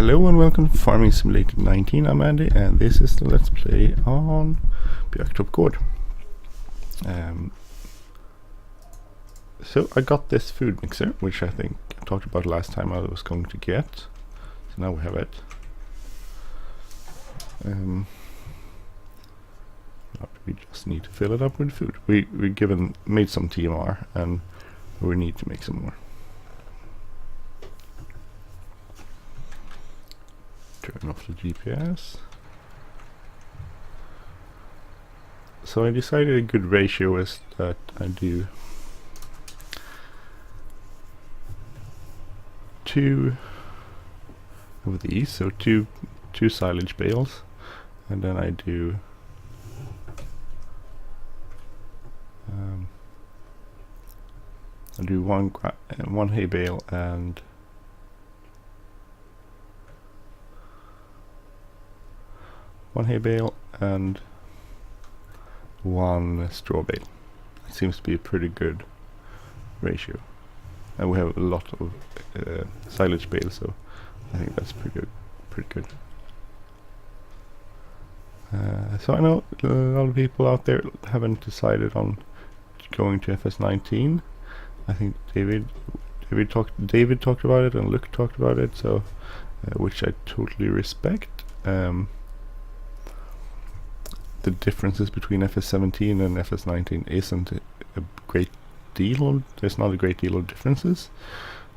Hello and welcome to Farming Simulator 19. I'm Andy and this is the Let's Play on Björktorps Gård. So I got this food mixer, which I think I talked about last time I was going to get. So now we have it. We just need to fill it up with food. We made some TMR and we need to make some more. Turn off the GPS. So I decided a good ratio is that I do 2 of these, so two silage bales, and then I do one hay bale and one straw bale. It seems to be a pretty good ratio, and we have a lot of silage bales, so I think that's pretty good. So I know a lot of people out there haven't decided on going to FS19. I think David talked about it and Luke talked about it, so which I totally respect. The differences between FS17 and FS19 isn't a great deal. There's not a great deal of differences,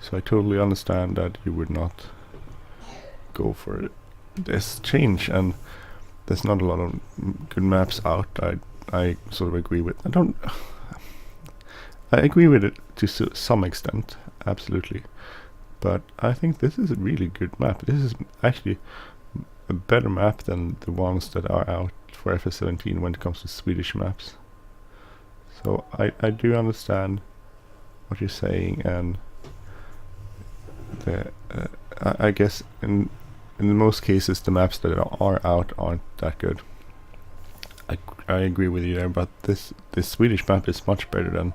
so I totally understand that you would not go for this change. And there's not a lot of good maps out. I sort of agree with. I agree with it to some extent, absolutely. But I think this is a really good map. This is actually a better map than the ones that are out for FS17 when it comes to Swedish maps. So I do understand what you're saying, and I guess in most cases the maps that are out aren't that good. I agree with you there, but this Swedish map is much better than,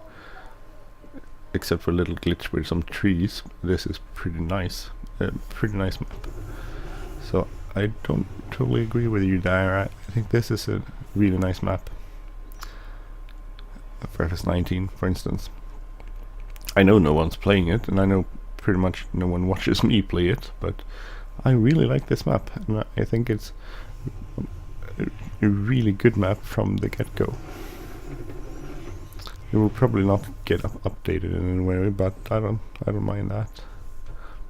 except for a little glitch with some trees. This is pretty nice map. So I don't totally agree with you there. I think this is a really nice map for FS19, for instance. I know no one's playing it, and I know pretty much no one watches me play it, but I really like this map, and I think it's a really good map from the get-go. It will probably not get updated in any way, but I don't mind that,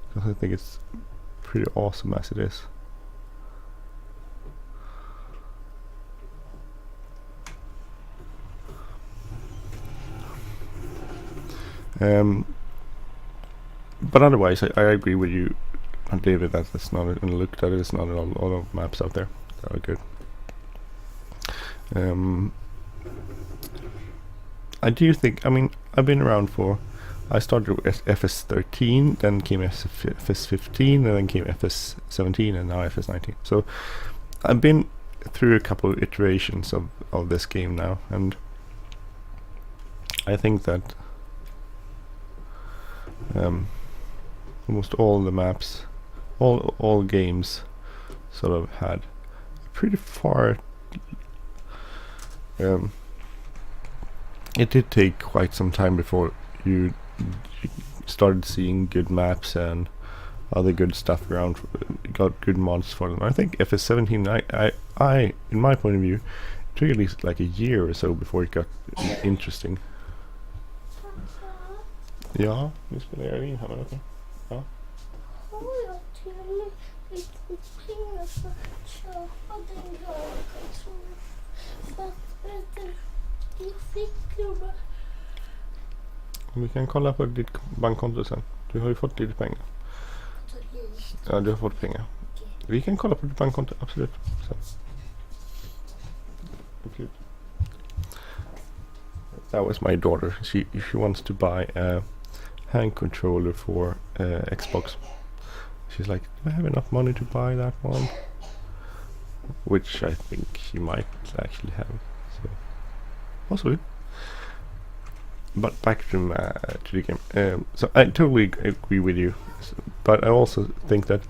because I think it's pretty awesome as it is. But otherwise, I agree with you, David, that it's not, and look, that it's not a lot of maps out there that are good. I do think, I mean, I've been around I started with FS13, then came FS15, and then came FS17, and now FS19. So I've been through a couple of iterations of this game now, and I think that almost all the maps, all games sort of had pretty far. It did take quite some time before you started seeing good maps and other good stuff around, got good mods for them. I think FS17, I in my point of view, it took at least like a year or so before it got interesting. Ja, vi spelar in här, okej. Ja. Har jag till lite pengar för att köpa den graven som för att jag fick jobba. Vi kan kolla på ditt bankkonto sen. Du har ju fått lite pengar. Ja, du har fått pengar. Vi kan kolla på ditt bankkonto, absolut. Sen. Okay. That was my daughter. She wants to buy a hand controller for Xbox. She's like, do I have enough money to buy that one? Which I think she might actually have. So possibly. But back to the game. So I totally agree with you, but I also think that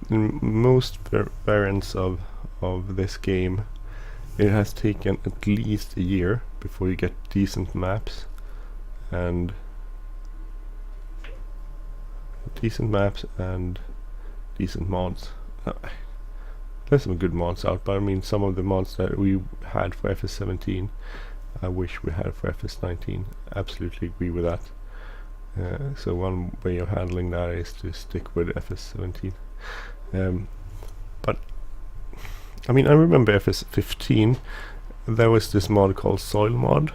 in most variants of this game, it has taken at least a year before you get decent maps and decent mods. There's some good mods out, but I mean some of the mods that we had for FS17 I wish we had for FS19. Absolutely agree with that. So one way of handling that is to stick with FS17. But I mean, I remember FS15, there was this mod called Soil Mod,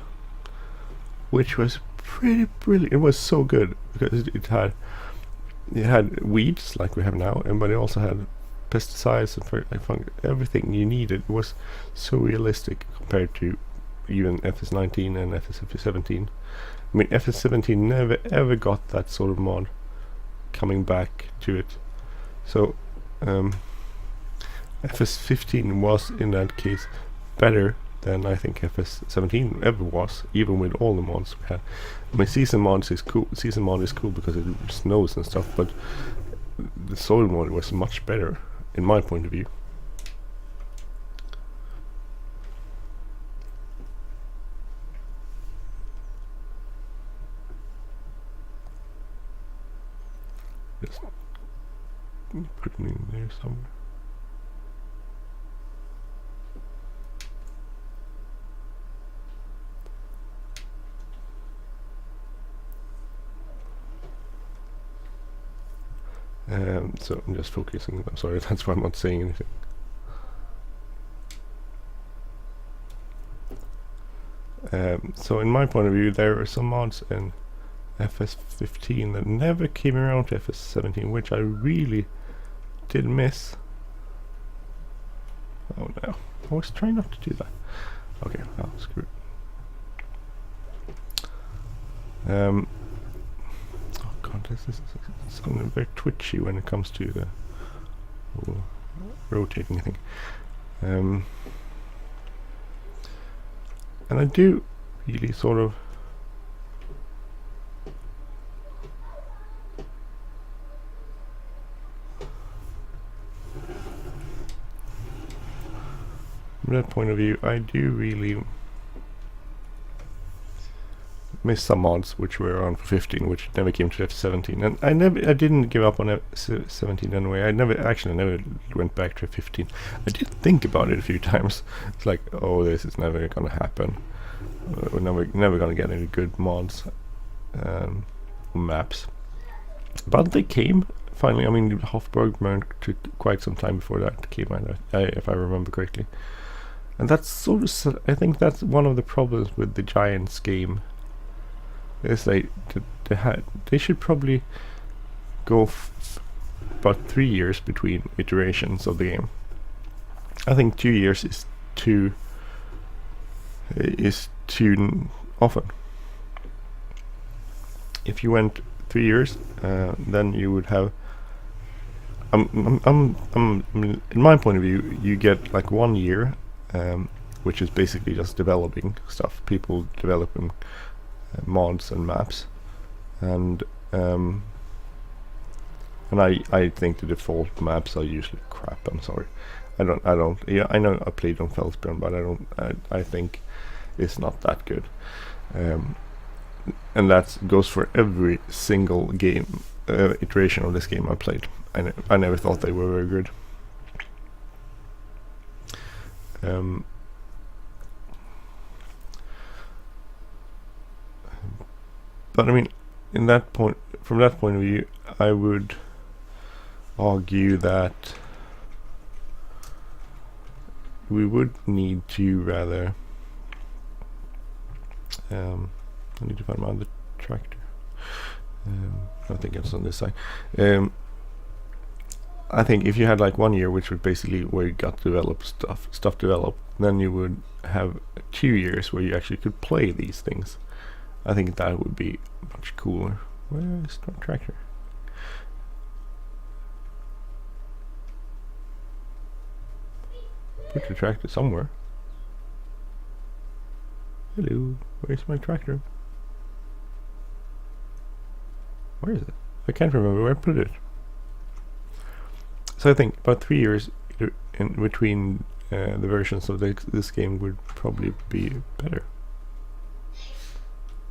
which was pretty brilliant. It was so good because it had weeds like we have now, but it also had pesticides and everything you needed. It was so realistic compared to even FS19 and FS17. I mean, FS17 never ever got that sort of mod coming back to it. So FS15 was in that case better than I think FS17 ever was, even with all the mods we had. I mean, season mod is cool because it snows and stuff, but the soil mod was much better in my point of view. Just put it in there somewhere. So I'm just focusing. I'm sorry, that's why I'm not saying anything. So in my point of view, there are some mods in FS15 that never came around to FS17, which I really did miss. Oh no, I was trying not to do that. Okay, well, screw it. Oh god, this is something very twitchy when it comes to the whole rotating thing. And I do really sort of from that point of view, I do really miss some mods which were around for 15, which never came to F17, and I didn't give up on F17 anyway. I never went back to F15. I did think about it a few times. It's like, oh, this is never gonna happen. We're never gonna get any good mods, maps. But they came finally. I mean, Hofburg took quite some time before that came out, if I remember correctly. And that's sort of, I think that's one of the problems with the Giants game. Is they should probably go about 3 years between iterations of the game. I think 2 years is too often. If you went 3 years, then you would have. In my point of view, you get like 1 year, which is basically just developing stuff. People developing mods and maps, and I think the default maps are usually crap. I'm sorry. I don't. Yeah, I know I played on Felsbjörn, but I think it's not that good. And that goes for every single game iteration of this game I played. I never thought they were very good. But I mean, from that point of view, I would argue that we would need to rather. I need to find my other tractor. I think it's on this side. I think if you had like 1 year, which was basically where you got to develop stuff developed, then you would have 2 years where you actually could play these things. I think that would be much cooler. Where is the tractor? Put the tractor somewhere. Hello, where's my tractor? Where is it? I can't remember where I put it. So I think about 3 years in between the versions of this game would probably be better.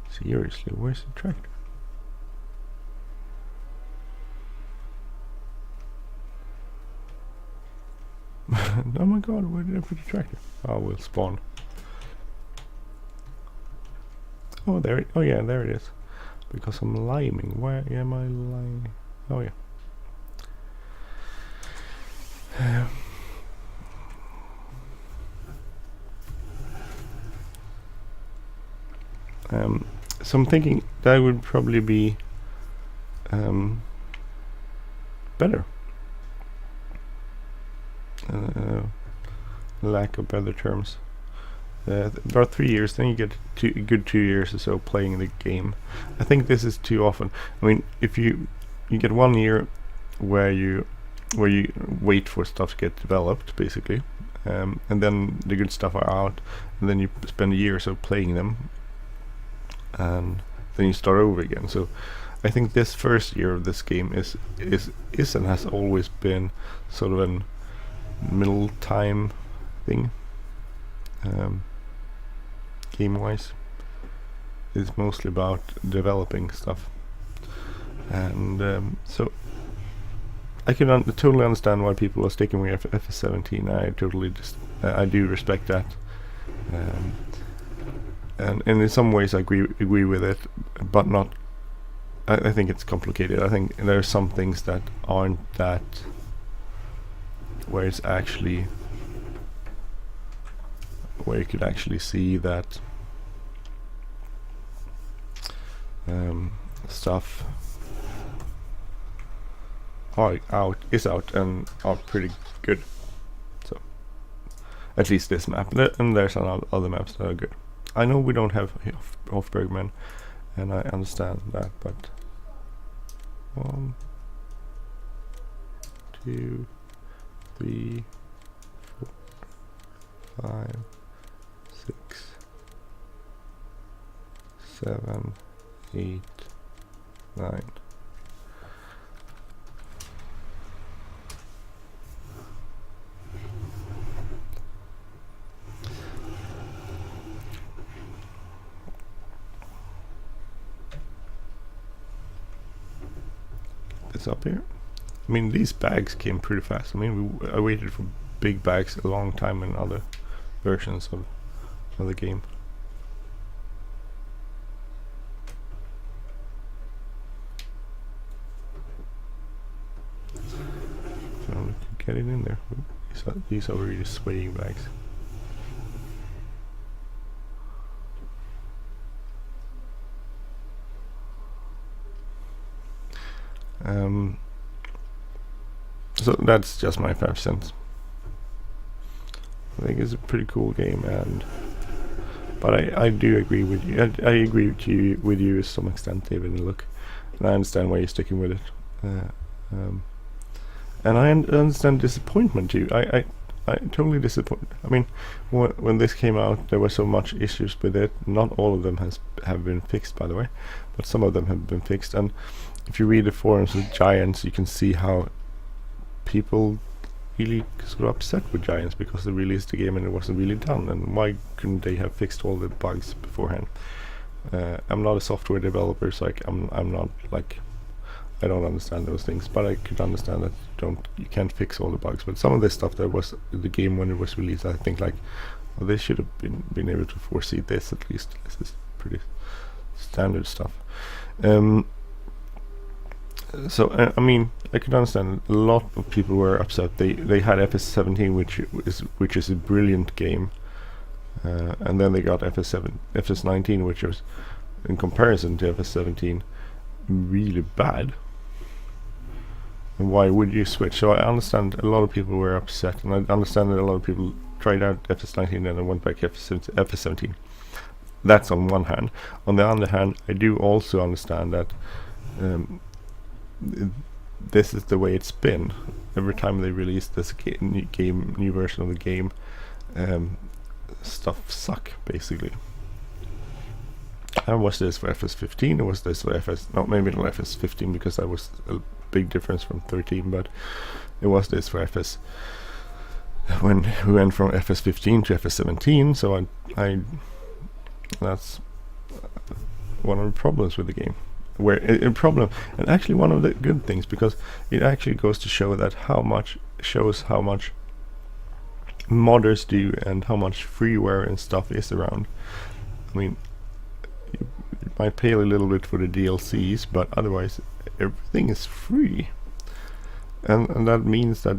Seriously, where's the tractor? Oh my god, where did I put the tractor? Oh, we'll spawn. Oh, there it, oh yeah, there it is. Because I'm liming. Where am I liming? Oh yeah. So I'm thinking that would probably be better. Lack of better terms. About 3 years, then you get a good 2 years or so playing the game. I think this is too often. I mean, if you get 1 year where you wait for stuff to get developed, basically, and then the good stuff are out, and then you spend a year or so playing them, and then you start over again. So I think this first year of this game is and has always been sort of a middle time thing. Game-wise, it's mostly about developing stuff, and so I can totally understand why people are sticking with FS17. I totally I do respect that, and in some ways I agree with it, but not. I think it's complicated. I think there are some things that aren't that where it's actually where you could actually see that stuff is out and are pretty good. So at least this map, and there's other maps that are good. I know we don't have Hofbergman, and I understand that, but 1, 2, 3, 4, 5, 6, 7, 8, 9. This up here. I mean, these bags came pretty fast. I mean, I waited for big bags a long time in other versions of the game. So get it in there. These are really swaying bags. So that's just my 5 cents. I think it's a pretty cool game, but I do agree with you. I agree with you to some extent, David. Look, and I understand why you're sticking with it. And I understand disappointment too. I totally disappointed. I mean, when this came out, there were so much issues with it. Not all of them have been fixed, by the way, but some of them have been fixed. And if you read the forums with Giants, you can see how people really sort of upset with Giants because they released the game and it wasn't really done. And why couldn't they have fixed all the bugs beforehand? I'm not a software developer, so I'm not like, I don't understand those things, but I could understand that you can't fix all the bugs. But some of this stuff that was in the game when it was released, I think like, well, they should have been able to foresee this at least. This is pretty standard stuff. So I mean, I could understand a lot of people were upset. They had FS17, which is a brilliant game, and then they got FS19, which was, in comparison to FS17, really bad. And why would you switch? So I understand a lot of people were upset, and I understand that a lot of people tried out FS19 and then went back to FS17. That's on one hand. On the other hand, I do also understand that this is the way it's been. Every time they release this new version of the game, stuff suck basically. And was this for FS15 or was this for maybe not FS15 because that was big difference from 13, but it was this for FS when we went from FS15 to FS17. So I that's one of the problems with the game, where a problem, and actually one of the good things, because it actually goes to show that how much modders do and how much freeware and stuff is around. I mean, you might pay a little bit for the DLCs, but otherwise everything is free, and that means that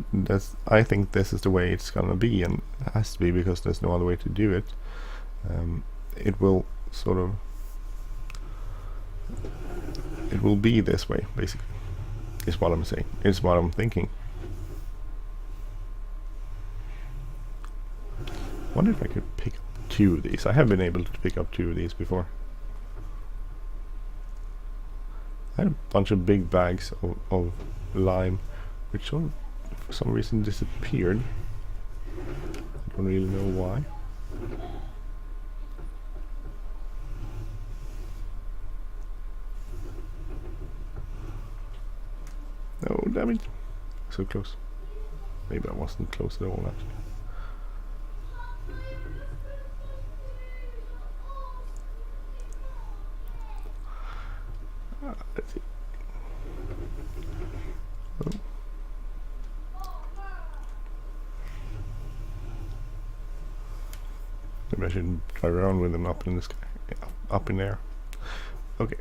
I think this is the way it's gonna be, and it has to be, because there's no other way to do it. It will sort of, it will be this way, basically, is what I'm saying, is what I'm thinking. Wonder if I could pick up 2 of these. I have been able to pick up 2 of these before. I had a bunch of big bags of lime, which sort of, for some reason, disappeared. I don't really know why. Oh, damn it. So close. Maybe I wasn't close at all, actually. Let's see. Oh. Maybe I should drive around with them up in the sky, up in there. Okay.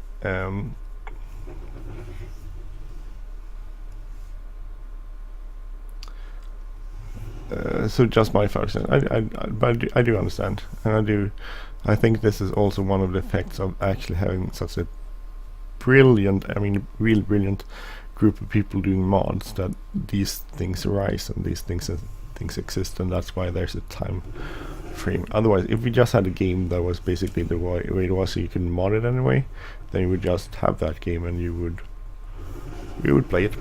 So just my 5%. But I do understand, and I think this is also one of the effects of actually having such a brilliant, I mean, real brilliant group of people doing mods, that these things arise and these things exist, and that's why there's a time frame. Otherwise, if we just had a game that was basically the way it was, so you can mod it anyway, then you would just have that game and you would play it.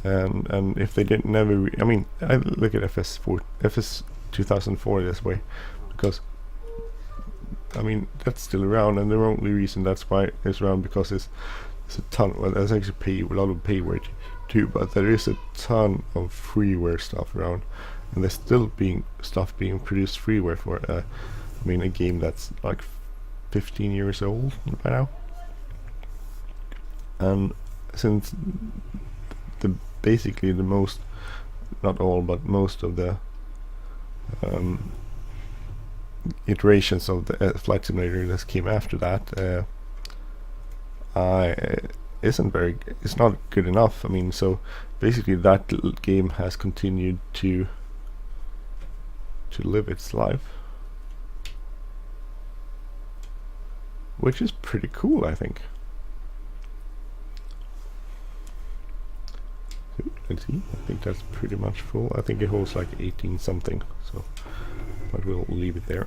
And if they didn't I mean, I look at FS 2004 this way, because I mean, that's still around, and the only reason that's why it's around, because it's a ton, well, there's actually a lot of payware too, but there is a ton of freeware stuff around, and there's still stuff being produced freeware for I mean, a game that's like 15 years old by now. And since basically the most, not all, but most of the iterations of the flight simulator that came after that it's not good enough. I mean, so basically that little game has continued to live its life, which is pretty cool, I think. Let's see, I think that's pretty much full. I think it holds like 18 something, so, but we'll leave it there.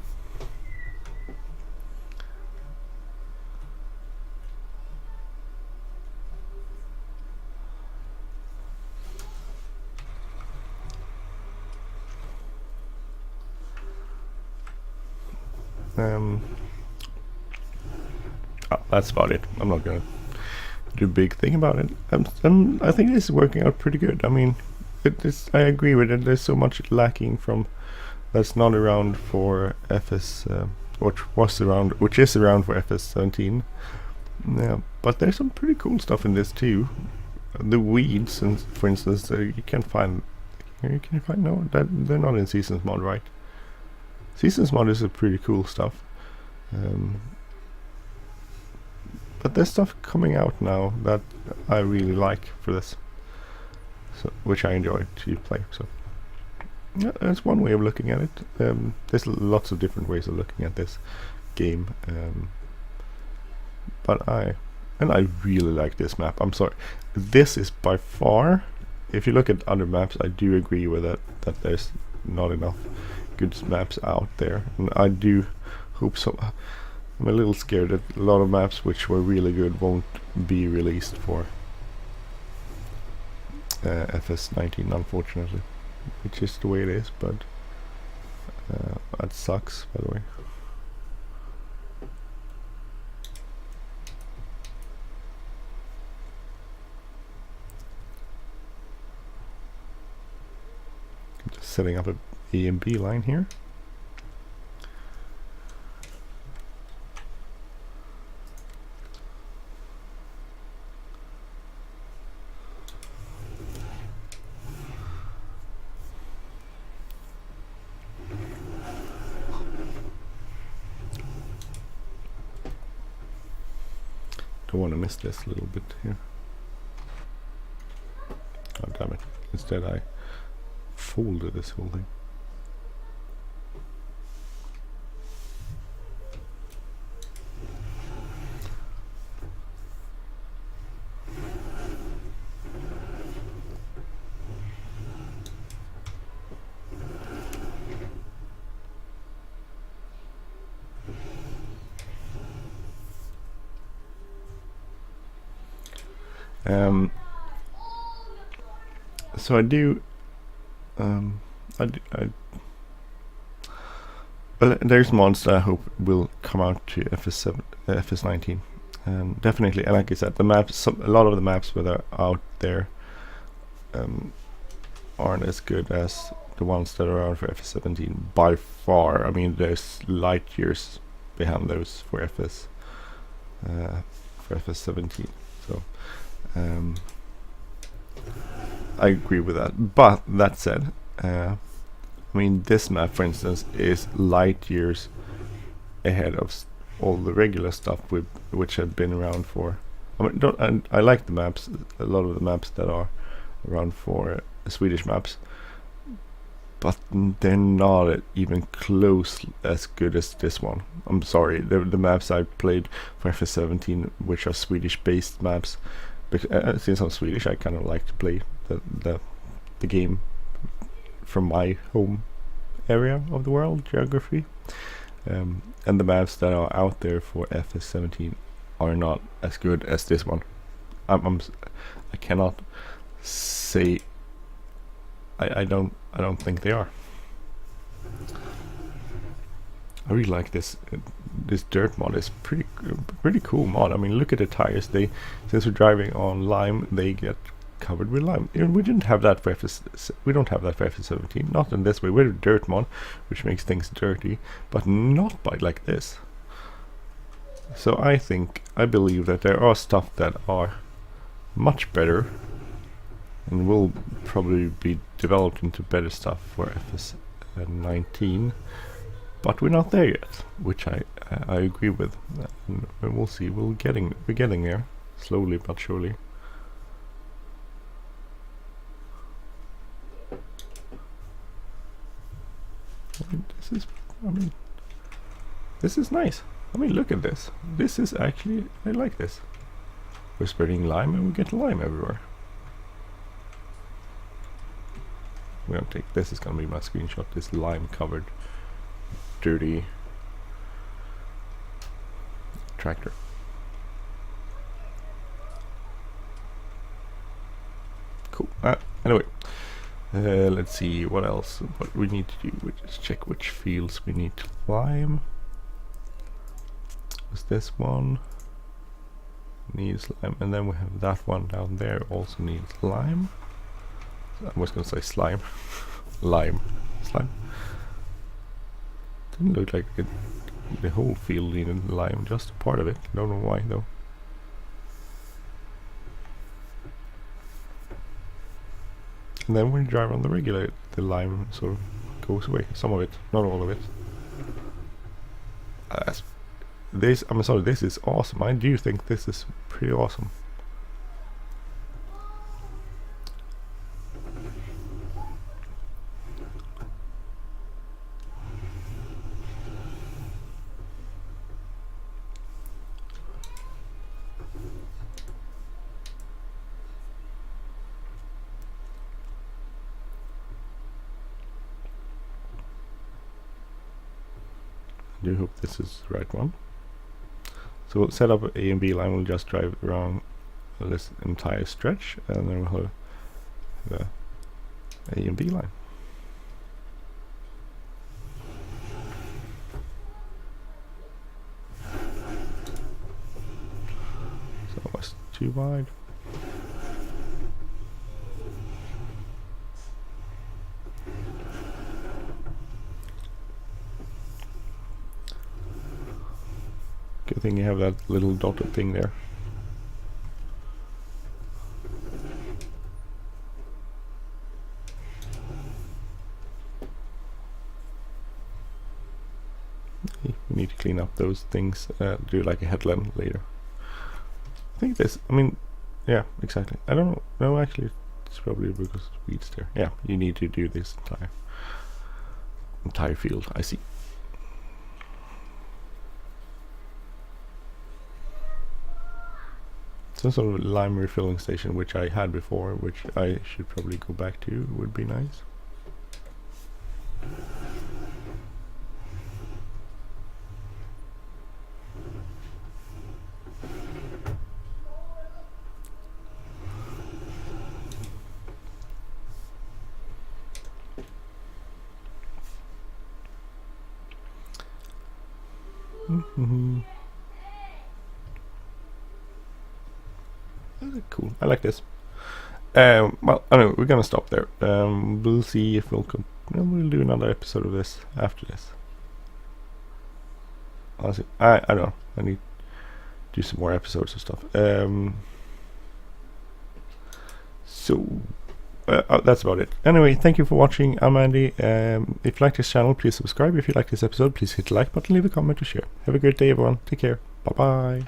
That's about it. I'm not gonna do a big thing about it. I think this is working out pretty good. I mean, I agree with it. There's so much lacking from that's not around for FS, which is around for FS17. Yeah, but there's some pretty cool stuff in this too. The weeds, and for instance, you can find no, that they're not in Seasons mod, right? Seasons mod is a pretty cool stuff. But there's stuff coming out now that I really like for this, so which I enjoy to play. So yeah, that's one way of looking at it. There's lots of different ways of looking at this game, but I really like this map. I'm sorry, this is by far, if you look at other maps, I do agree with that there's not enough good maps out there, and I do hope so. I'm a little scared that a lot of maps which were really good won't be released for FS19, unfortunately, which is the way it is, but that sucks, by the way. setting up a A and B line here. Don't want to miss this little bit here. Oh damn it. Instead I folded this whole thing. So I do, well, there's mods that I hope will come out to FS7, FS19, and definitely, and like I said, the maps, a lot of the maps that are out there aren't as good as the ones that are around for FS17 by far. I mean, there's light years behind those for FS17. So. I agree with that, but that said, I mean, this map, for instance, is light years ahead of all the regular stuff which have been around for. I mean, I like the maps, a lot of the maps that are around for Swedish maps, but they're not even close as good as this one. I'm sorry, the maps I played for FS17, which are Swedish-based maps. Since I'm Swedish, I kind of like to play the game from my home area of the world, geography, and the maps that are out there for FS17 are not as good as this one. I cannot say I don't think they are. I really like this dirt mod. Is pretty cool mod. I mean, look at the tires. Since we're driving on lime, they get covered with lime. And we didn't have that for we don't have that for FS17. Not in this way. We're a dirt mod, which makes things dirty, but not by like this. So I believe that there are stuff that are much better and will probably be developed into better stuff for FS19. But we're not there yet, which I agree with, and we'll see. We're getting there, slowly but surely. This is nice. I mean, look at this. This is actually, I like this. We're spreading lime, and we get lime everywhere. We're gonna take this. Is gonna be my screenshot. This lime covered. Dirty tractor. Cool. Anyway, let's see what else. What we need to do. We just check which fields we need to lime. Was this one needs lime, and then we have that one down there also needs lime. I was gonna say slime. Lime. Slime. Didn't look like the whole field needed lime, just a part of it. Don't know why though. And then when you drive on the regular, the lime sort of goes away. Some of it, not all of it. I'm sorry, this is awesome. I do think this is pretty awesome. I do hope this is the right one. So we'll set up an A and B line. We'll just drive around this entire stretch, and then we'll have the A and B line. So almost too wide. thing you have that little dotted thing there. We need to clean up those things, do like a headland later. I think this, I mean, yeah, exactly. I don't know, no, actually, it's probably because weeds there. Yeah, you need to do this entire field, I see. Some sort of lime refilling station, which I had before, which I should probably go back to, would be nice. Cool, I like this. Well, anyway, we're gonna stop there. We'll see if we'll we'll do another episode of this after this. Honestly, I don't know. I need to do some more episodes of stuff. So that's about it. Anyway, thank you for watching. I'm Andy. If you like this channel, please subscribe. If you like this episode, please hit the like button, leave a comment, or share. Have a great day, everyone. Take care. Bye bye.